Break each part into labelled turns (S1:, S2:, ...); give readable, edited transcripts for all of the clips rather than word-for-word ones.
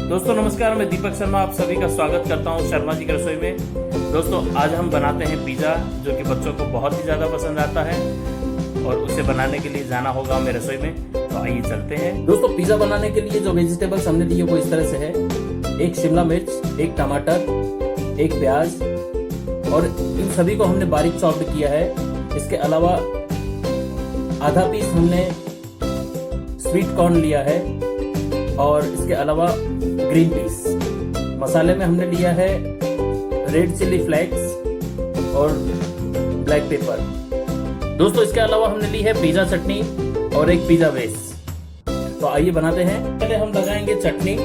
S1: दोस्तों नमस्कार, मैं दीपक शर्मा आप सभी का स्वागत करता हूं शर्मा जी की रसोई में। दोस्तों आज हम बनाते हैं पिज़्ज़ा, जो कि बच्चों को बहुत ही ज़्यादा पसंद आता है और उसे बनाने के लिए जाना होगा हमें रसोई में। तो आइए चलते हैं।
S2: दोस्तों पिज़्ज़ा बनाने के लिए जो वेजिटेबल्स हमने लिए वो इस तरह से है। एक शिमला मिर्च, एक टमाटर, एक प्याज और इन सभी को हमने बारीक चॉप्ड किया है। इसके अलावा आधा पीस हमने स्वीट कॉर्न लिया है और इसके अलावा ग्रीन पीस। मसाले में हमने लिया है रेड चिली फ्लेक्स और ब्लैक पेपर। दोस्तों इसके अलावा हमने ली है पिज़्ज़ा चटनी और एक पिज़्ज़ा बेस। तो आइए बनाते हैं। पहले हम लगाएंगे चटनी।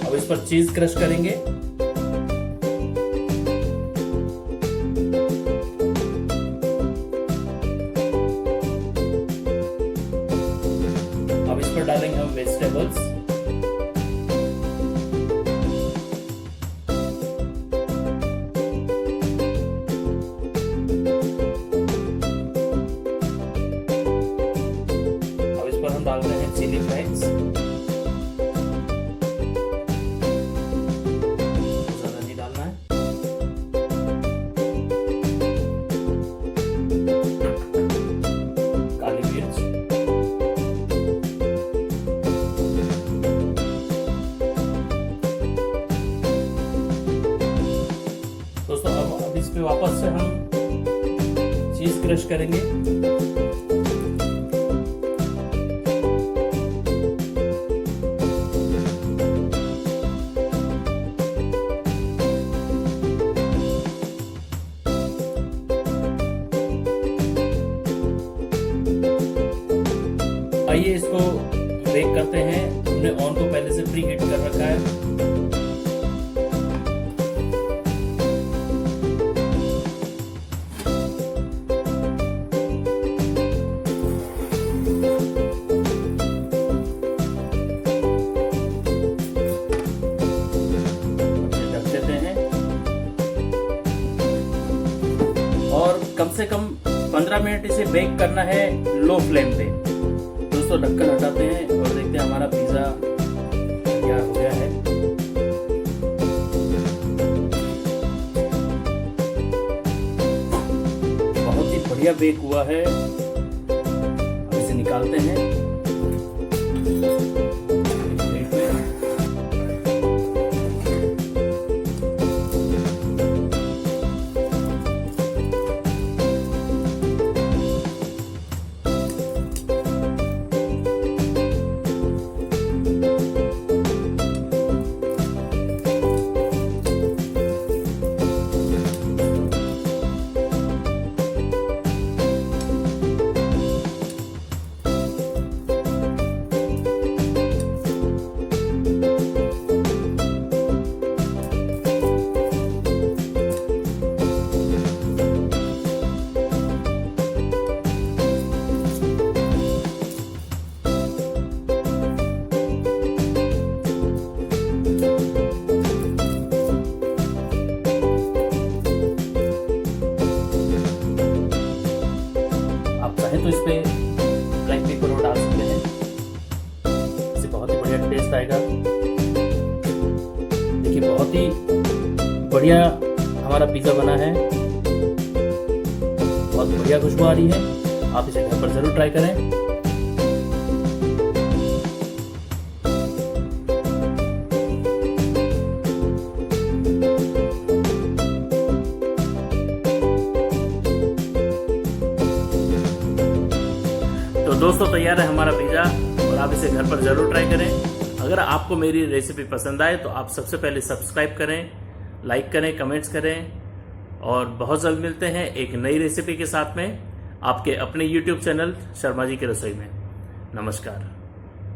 S2: अब इस पर चीज क्रश करेंगे। अब इस पर डालेंगे हम वेजिटेबल्स। अब इस पर हम डाल रहे हैं चिली फ्लेक्स। ज्यादा नहीं डालना है। काली मिर्च, दोस्तों अब इस पे वापस से हम चीज क्रश करेंगे। आइए इसको बेक करते हैं। हमने ऑन को पहले से प्री हीट कर रखा है। ढक देते हैं और कम से कम 15 मिनट इसे बेक करना है लो फ्लेम पे। दोस्तों ढक्कन हटाते हैं और देखते हैं हमारा पिज़्ज़ा तैयार हो गया है। बहुत ही बढ़िया बेक हुआ है। अब इसे निकालते हैं। तो इस पे ब्लैक पेपर और डाल सकते हैं। इससे बहुत ही बढ़िया टेस्ट आएगा। देखिए बहुत ही बढ़िया हमारा पिज़्ज़ा बना है। बहुत बढ़िया खुशबू आ रही है। आप इसे घर पर जरूर ट्राई करें। तो दोस्तों तैयार है हमारा पिज़्ज़ा और आप इसे घर पर जरूर ट्राई करें। अगर आपको मेरी रेसिपी पसंद आए तो आप सबसे पहले सब्सक्राइब करें, लाइक करें, कमेंट्स करें और बहुत जल्द मिलते हैं एक नई रेसिपी के साथ में आपके अपने YouTube चैनल शर्मा जी की रसोई में। नमस्कार।